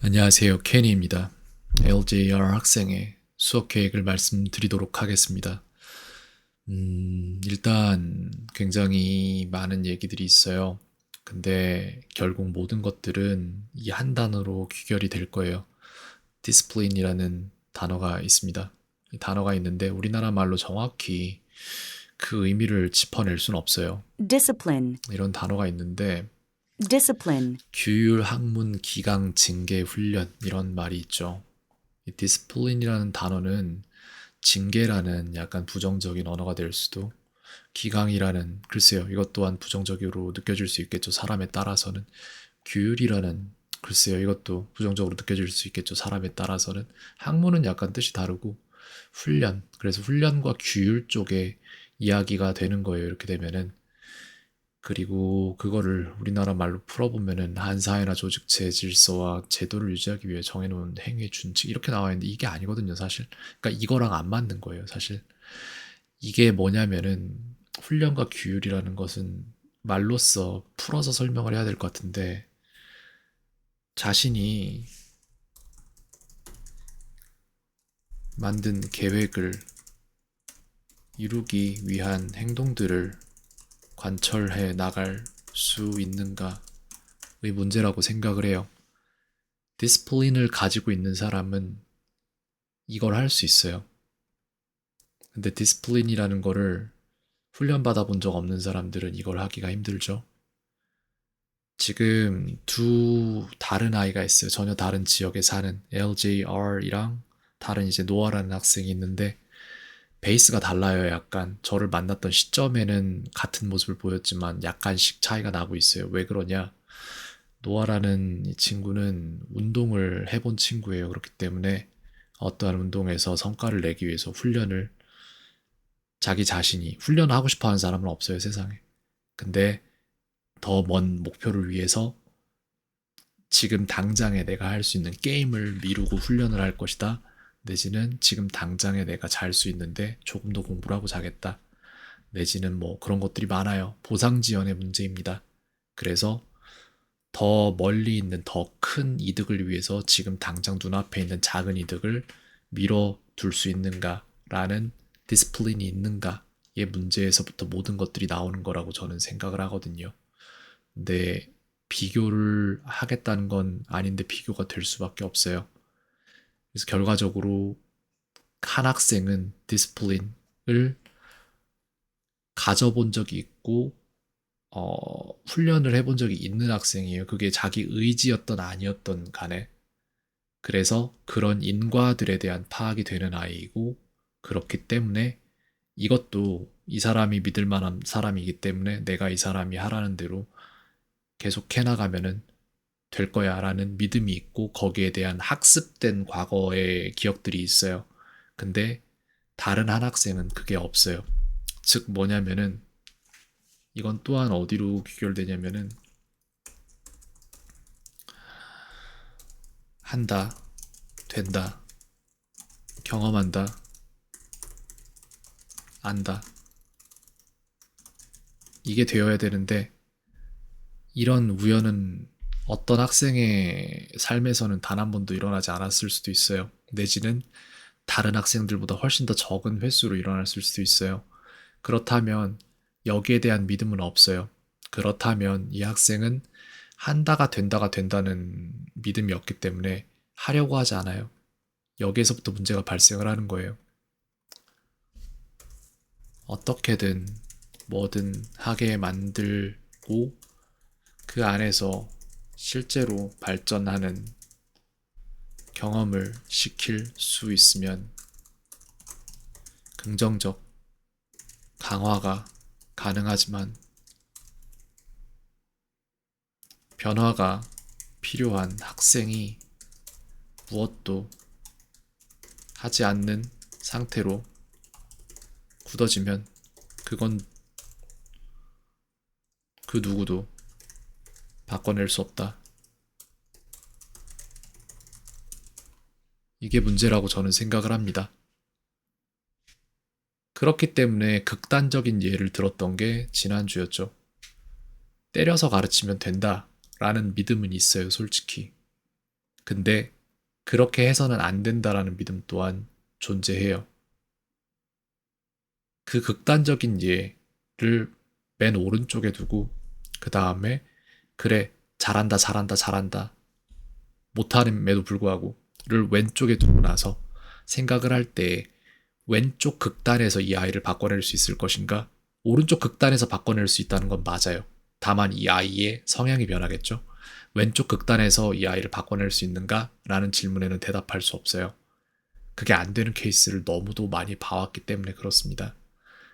안녕하세요. 케니입니다. LJR 학생의 수업 계획을 말씀드리도록 하겠습니다. 일단 굉장히 많은 얘기들이 있어요. 근데 결국 모든 것들은 이 한 단어로 귀결이 될 거예요. 디스플린이라는 단어가 있습니다. 이 단어가 있는데 우리나라 말로 정확히 그 의미를 짚어낼 수는 없어요. discipline, 이런 단어가 있는데 discipline, 규율, 학문, 기강, 징계, 훈련 이런 말이 있죠. 이 디스플린이라는 단어는 징계라는 약간 부정적인 언어가 될 수도, 기강이라는, 글쎄요, 이것 또한 부정적으로 느껴질 수 있겠죠. 사람에 따라서는. 규율이라는, 글쎄요, 이것도 부정적으로 느껴질 수 있겠죠. 사람에 따라서는. 학문은 약간 뜻이 다르고, 훈련, 그래서 훈련과 규율 쪽에 이야기가 되는 거예요. 이렇게 되면은. 그리고 그거를 우리나라 말로 풀어보면은 한 사회나 조직체 질서와 제도를 유지하기 위해 정해놓은 행위 준칙 이렇게 나와 있는데 이게 아니거든요, 사실. 그러니까 이거랑 안 맞는 거예요, 사실. 이게 뭐냐면은 훈련과 규율이라는 것은 말로써 풀어서 설명을 해야 될 것 같은데 자신이 만든 계획을 이루기 위한 행동들을 관철해 나갈 수 있는가의 문제라고 생각을 해요. 디스플린을 가지고 있는 사람은 이걸 할 수 있어요. 근데 디스플린이라는 거를 훈련받아 본 적 없는 사람들은 이걸 하기가 힘들죠. 지금 두 다른 아이가 있어요. 전혀 다른 지역에 사는 LJR이랑 다른 이제 노아라는 학생이 있는데 베이스가 달라요. 약간 저를 만났던 시점에는 같은 모습을 보였지만 약간씩 차이가 나고 있어요. 왜 그러냐? 노아라는 이 친구는 운동을 해본 친구예요. 그렇기 때문에 어떠한 운동에서 성과를 내기 위해서 훈련을 자기 자신이 훈련하고 싶어 하는 사람은 없어요, 세상에. 근데 더 먼 목표를 위해서 지금 당장에 내가 할 수 있는 게임을 미루고 훈련을 할 것이다. 내지는 지금 당장에 내가 잘 수 있는데 조금 더 공부를 하고 자겠다. 내지는 뭐 그런 것들이 많아요. 보상 지연의 문제입니다. 그래서 더 멀리 있는 더 큰 이득을 위해서 지금 당장 눈앞에 있는 작은 이득을 미뤄둘 수 있는가라는 디스플린이 있는가의 문제에서부터 모든 것들이 나오는 거라고 저는 생각을 하거든요. 근데 비교를 하겠다는 건 아닌데 비교가 될 수밖에 없어요. 그래서 결과적으로 한 학생은 디스플린을 가져본 적이 있고 훈련을 해본 적이 있는 학생이에요. 그게 자기 의지였던 아니었던 간에. 그래서 그런 인과들에 대한 파악이 되는 아이이고, 그렇기 때문에 이것도 이 사람이 믿을 만한 사람이기 때문에 내가 이 사람이 하라는 대로 계속 해나가면은 될 거야 라는 믿음이 있고, 거기에 대한 학습된 과거의 기억들이 있어요. 근데 다른 한 학생은 그게 없어요. 즉 뭐냐면은, 이건 또한 어디로 귀결되냐면은, 한다, 된다, 경험한다, 안다. 이게 되어야 되는데, 이런 우연은 어떤 학생의 삶에서는 단 한 번도 일어나지 않았을 수도 있어요. 내지는 다른 학생들보다 훨씬 더 적은 횟수로 일어났을 수도 있어요. 그렇다면 여기에 대한 믿음은 없어요. 그렇다면 이 학생은 한다가 된다는 믿음이 없기 때문에 하려고 하지 않아요. 여기에서부터 문제가 발생을 하는 거예요. 어떻게든 뭐든 하게 만들고 그 안에서 실제로 발전하는 경험을 시킬 수 있으면 긍정적 강화가 가능하지만 변화가 필요한 학생이 무엇도 하지 않는 상태로 굳어지면 그건 그 누구도 바꿔낼 수 없다. 이게 문제라고 저는 생각을 합니다. 그렇기 때문에 극단적인 예를 들었던 게 지난주였죠. 때려서 가르치면 된다 라는 믿음은 있어요, 솔직히. 근데 그렇게 해서는 안 된다라는 믿음 또한 존재해요. 그 극단적인 예를 맨 오른쪽에 두고 그 다음에 그래 잘한다 잘한다 잘한다 못함에도 불구하고를 왼쪽에 두고 나서 생각을 할 때 왼쪽 극단에서 이 아이를 바꿔낼 수 있을 것인가? 오른쪽 극단에서 바꿔낼 수 있다는 건 맞아요. 다만 이 아이의 성향이 변하겠죠. 왼쪽 극단에서 이 아이를 바꿔낼 수 있는가? 라는 질문에는 대답할 수 없어요. 그게 안 되는 케이스를 너무도 많이 봐왔기 때문에 그렇습니다.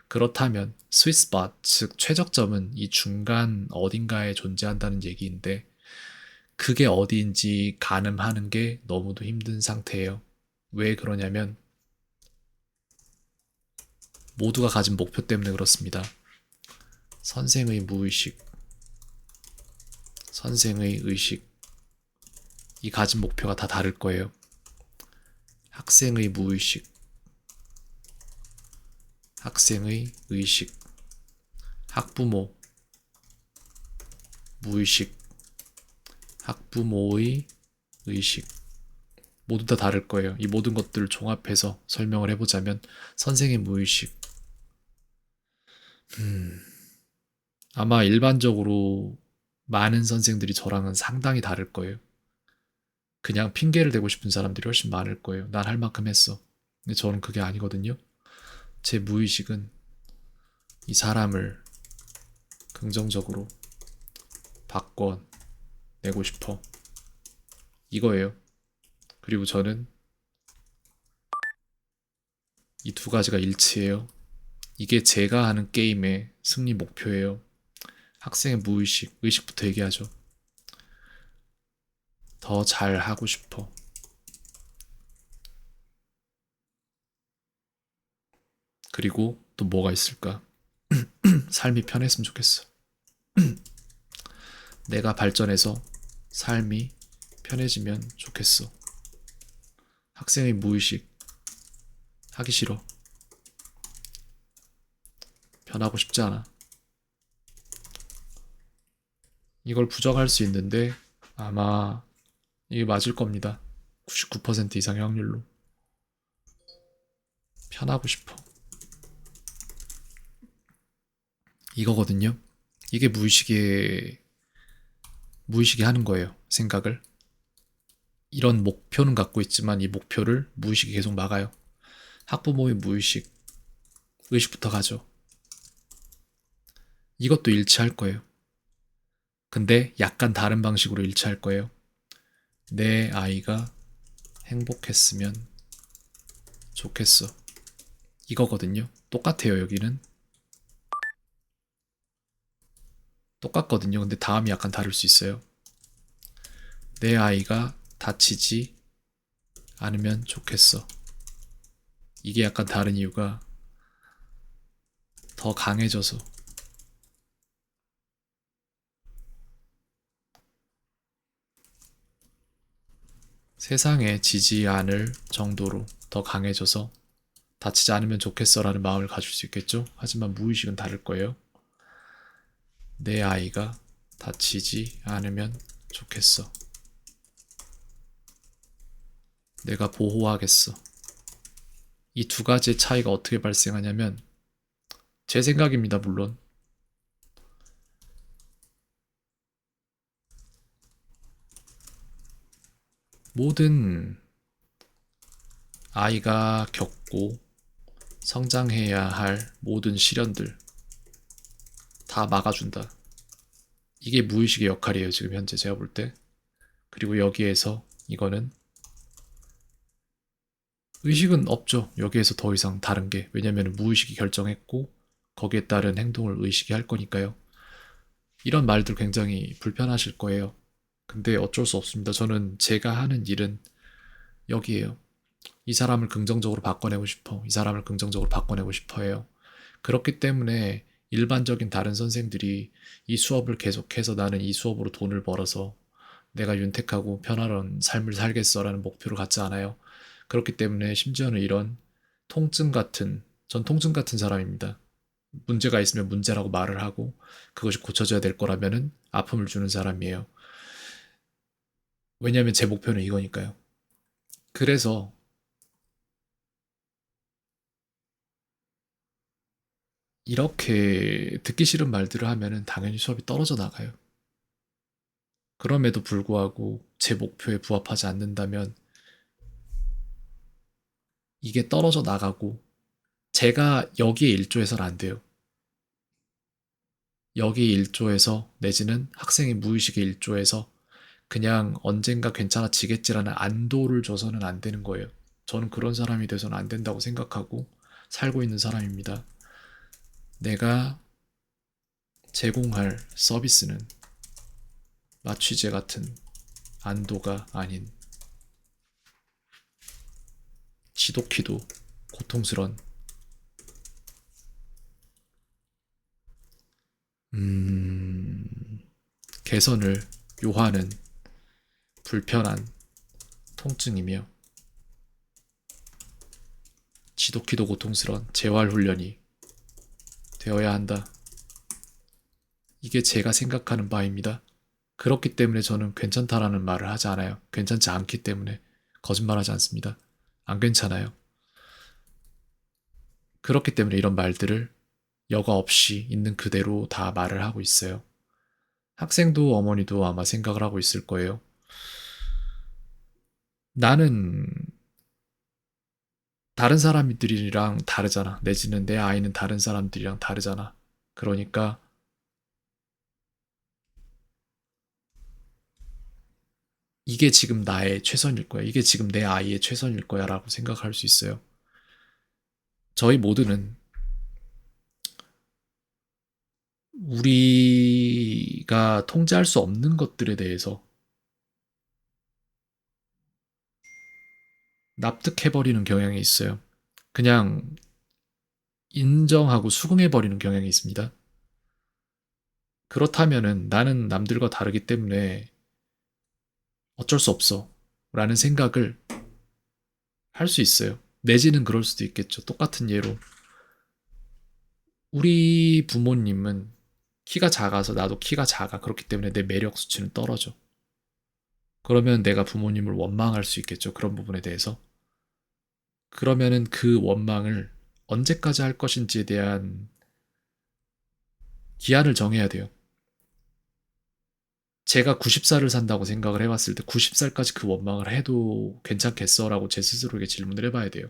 그렇다면 스윗스팟, 즉 최적점은 이 중간 어딘가에 존재한다는 얘기인데 그게 어디인지 가늠하는 게 너무도 힘든 상태예요. 왜 그러냐면 모두가 가진 목표 때문에 그렇습니다. 선생의 무의식, 선생의 의식, 이 가진 목표가 다 다를 거예요. 학생의 무의식, 학생의 의식, 학부모, 무의식, 학부모의 의식, 모두 다 다를 거예요. 이 모든 것들을 종합해서 설명을 해보자면 선생의 무의식, 아마 일반적으로 많은 선생들이 저랑은 상당히 다를 거예요. 그냥 핑계를 대고 싶은 사람들이 훨씬 많을 거예요. 난 할 만큼 했어. 근데 저는 그게 아니거든요. 제 무의식은 이 사람을 긍정적으로 바꿔내고 싶어. 이거예요. 그리고 저는 이 두 가지가 일치해요. 이게 제가 하는 게임의 승리 목표예요. 학생의 무의식, 의식부터 얘기하죠. 더 잘하고 싶어. 그리고 또 뭐가 있을까? 삶이 편했으면 좋겠어. 내가 발전해서 삶이 편해지면 좋겠어. 학생의 무의식, 하기 싫어. 변하고 싶지 않아. 이걸 부정할 수 있는데 아마 이게 맞을 겁니다. 99% 이상의 확률로. 편하고 싶어. 이거거든요. 이게 무의식이 하는 거예요. 생각을. 이런 목표는 갖고 있지만 이 목표를 무의식이 계속 막아요. 학부모의 무의식, 의식부터 가죠. 이것도 일치할 거예요. 근데 약간 다른 방식으로 일치할 거예요. 내 아이가 행복했으면 좋겠어. 이거거든요. 똑같아요, 여기는. 똑같거든요. 근데 다음이 약간 다를 수 있어요. 내 아이가 다치지 않으면 좋겠어. 이게 약간 다른 이유가 더 강해져서 세상에 지지 않을 정도로 더 강해져서 다치지 않으면 좋겠어라는 마음을 가질 수 있겠죠? 하지만 무의식은 다를 거예요. 내 아이가 다치지 않으면 좋겠어. 내가 보호하겠어. 이 두 가지의 차이가 어떻게 발생하냐면 제 생각입니다, 물론. 모든 아이가 겪고 성장해야 할 모든 시련들 다 막아준다. 이게 무의식의 역할이에요, 지금 현재 제가 볼 때. 그리고 여기에서 이거는 의식은 없죠. 여기에서 더 이상 다른 게. 왜냐면 무의식이 결정했고 거기에 따른 행동을 의식이 할 거니까요. 이런 말들 굉장히 불편하실 거예요. 근데 어쩔 수 없습니다. 저는 제가 하는 일은 여기에요. 이 사람을 긍정적으로 바꿔내고 싶어. 이 사람을 긍정적으로 바꿔내고 싶어 해요. 그렇기 때문에 일반적인 다른 선생들이 이 수업을 계속해서 나는 이 수업으로 돈을 벌어서 내가 윤택하고 편안한 삶을 살겠어라는 목표를 갖지 않아요. 그렇기 때문에 심지어는 이런 전 통증 같은 사람입니다. 문제가 있으면 문제라고 말을 하고 그것이 고쳐져야 될 거라면은 아픔을 주는 사람이에요. 왜냐면 제 목표는 이거니까요. 그래서 이렇게 듣기 싫은 말들을 하면은 당연히 수업이 떨어져 나가요. 그럼에도 불구하고 제 목표에 부합하지 않는다면 이게 떨어져 나가고 제가 여기에 일조해서는 안 돼요. 여기에 일조해서 내지는 학생의 무의식에 일조해서 그냥 언젠가 괜찮아지겠지라는 안도를 줘서는 안 되는 거예요. 저는 그런 사람이 돼서는 안 된다고 생각하고 살고 있는 사람입니다. 내가 제공할 서비스는 마취제 같은 안도가 아닌 지독히도 고통스런 음, 개선을 요하는 불편한 통증이며 지독히도 고통스런 재활훈련이 되어야 한다. 이게 제가 생각하는 바입니다. 그렇기 때문에 저는 괜찮다라는 말을 하지 않아요. 괜찮지 않기 때문에 거짓말하지 않습니다. 안 괜찮아요. 그렇기 때문에 이런 말들을 여과 없이 있는 그대로 다 말을 하고 있어요. 학생도 어머니도 아마 생각을 하고 있을 거예요. 나는 다른 사람들이랑 다르잖아. 내지는 내 아이는 다른 사람들이랑 다르잖아. 그러니까 이게 지금 나의 최선일 거야. 이게 지금 내 아이의 최선일 거야. 라고 생각할 수 있어요. 저희 모두는 우리가 통제할 수 없는 것들에 대해서 납득해버리는 경향이 있어요. 그냥 인정하고 수긍해버리는 경향이 있습니다. 그렇다면은 나는 남들과 다르기 때문에 어쩔 수 없어. 라는 생각을 할 수 있어요. 내지는 그럴 수도 있겠죠. 똑같은 예로. 우리 부모님은 키가 작아서 나도 키가 작아. 그렇기 때문에 내 매력 수치는 떨어져. 그러면 내가 부모님을 원망할 수 있겠죠. 그런 부분에 대해서. 그러면은 그 원망을 언제까지 할 것인지에 대한 기한을 정해야 돼요. 제가 90살을 산다고 생각을 해봤을 때 90살까지 그 원망을 해도 괜찮겠어? 라고 제 스스로에게 질문을 해봐야 돼요.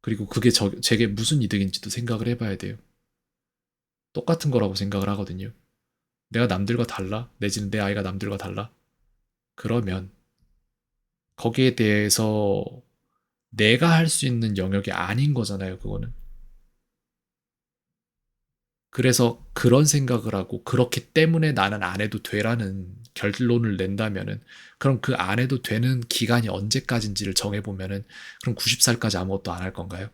그리고 그게 제게 무슨 이득인지도 생각을 해봐야 돼요. 똑같은 거라고 생각을 하거든요. 내가 남들과 달라? 내지는 내 아이가 남들과 달라? 그러면 거기에 대해서 내가 할 수 있는 영역이 아닌 거잖아요, 그거는. 그래서 그런 생각을 하고 그렇기 때문에 나는 안 해도 돼라는 결론을 낸다면은 그럼 그 안 해도 되는 기간이 언제까지인지를 정해보면은 그럼 90살까지 아무것도 안 할 건가요?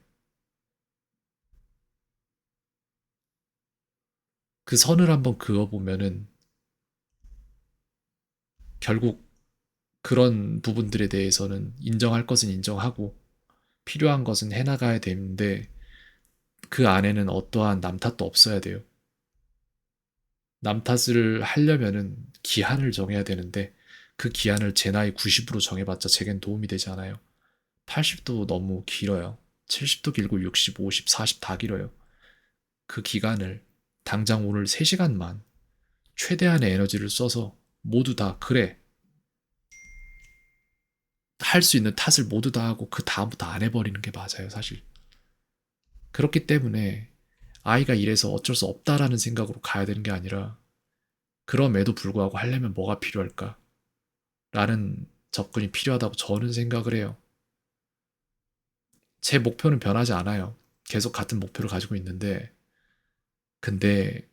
그 선을 한번 그어보면은 결국 그런 부분들에 대해서는 인정할 것은 인정하고 필요한 것은 해나가야 되는데 그 안에는 어떠한 남 탓도 없어야 돼요. 남 탓을 하려면은 기한을 정해야 되는데 그 기한을 제 나이 90으로 정해봤자 제겐 도움이 되지 않아요. 80도 너무 길어요. 70도 길고 60, 50, 40 다 길어요. 그 기간을 당장 오늘 3시간만 최대한의 에너지를 써서 모두 다 그래 할 수 있는 탓을 모두 다 하고 그 다음부터 안 해버리는 게 맞아요, 사실. 그렇기 때문에 아이가 이래서 어쩔 수 없다라는 생각으로 가야 되는 게 아니라 그럼에도 불구하고 하려면 뭐가 필요할까? 라는 접근이 필요하다고 저는 생각을 해요. 제 목표는 변하지 않아요. 계속 같은 목표를 가지고 있는데, 근데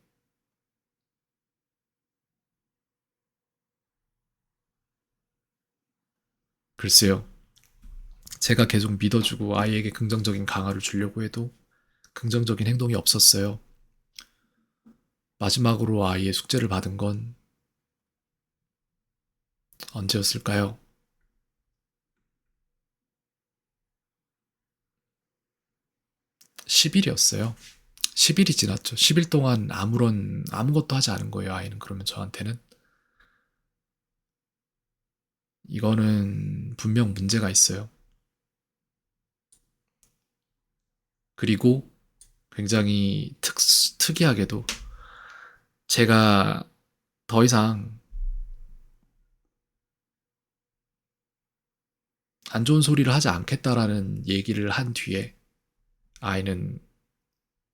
글쎄요. 제가 계속 믿어주고 아이에게 긍정적인 강화를 주려고 해도 긍정적인 행동이 없었어요. 마지막으로 아이의 숙제를 받은 건 언제였을까요? 10일이었어요. 10일이 지났죠. 10일 동안 아무것도 하지 않은 거예요, 아이는. 그러면 저한테는. 이거는 분명 문제가 있어요. 그리고 굉장히 특이하게도 제가 더 이상 안 좋은 소리를 하지 않겠다라는 얘기를 한 뒤에 아이는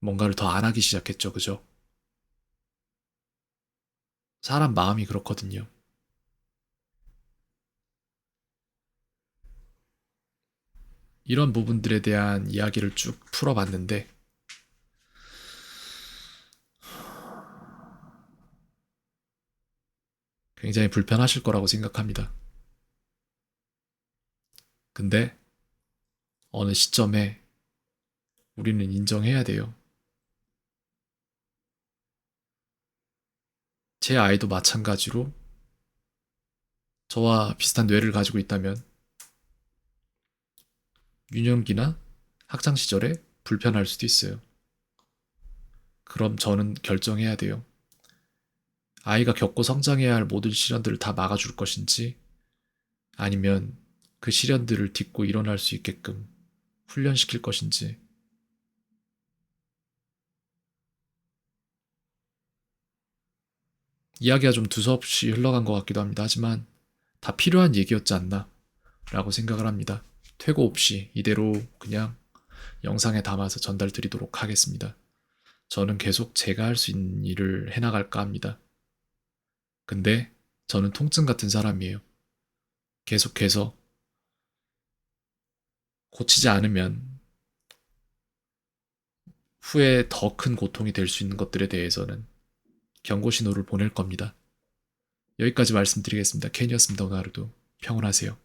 뭔가를 더 안 하기 시작했죠. 그죠? 사람 마음이 그렇거든요. 이런 부분들에 대한 이야기를 쭉 풀어봤는데 굉장히 불편하실 거라고 생각합니다. 근데 어느 시점에 우리는 인정해야 돼요. 제 아이도 마찬가지로 저와 비슷한 뇌를 가지고 있다면 유년기나 학창 시절에 불편할 수도 있어요. 그럼 저는 결정해야 돼요. 아이가 겪고 성장해야 할 모든 시련들을 다 막아줄 것인지 아니면 그 시련들을 딛고 일어날 수 있게끔 훈련시킬 것인지. 이야기가 좀 두서없이 흘러간 것 같기도 합니다. 하지만 다 필요한 얘기였지 않나 라고 생각을 합니다. 퇴고 없이 이대로 그냥 영상에 담아서 전달 드리도록 하겠습니다. 저는 계속 제가 할 수 있는 일을 해나갈까 합니다. 근데 저는 통증 같은 사람이에요. 계속해서 고치지 않으면 후에 더 큰 고통이 될 수 있는 것들에 대해서는 경고 신호를 보낼 겁니다. 여기까지 말씀드리겠습니다. 켄이었습니다. 오늘 하루도 평온하세요.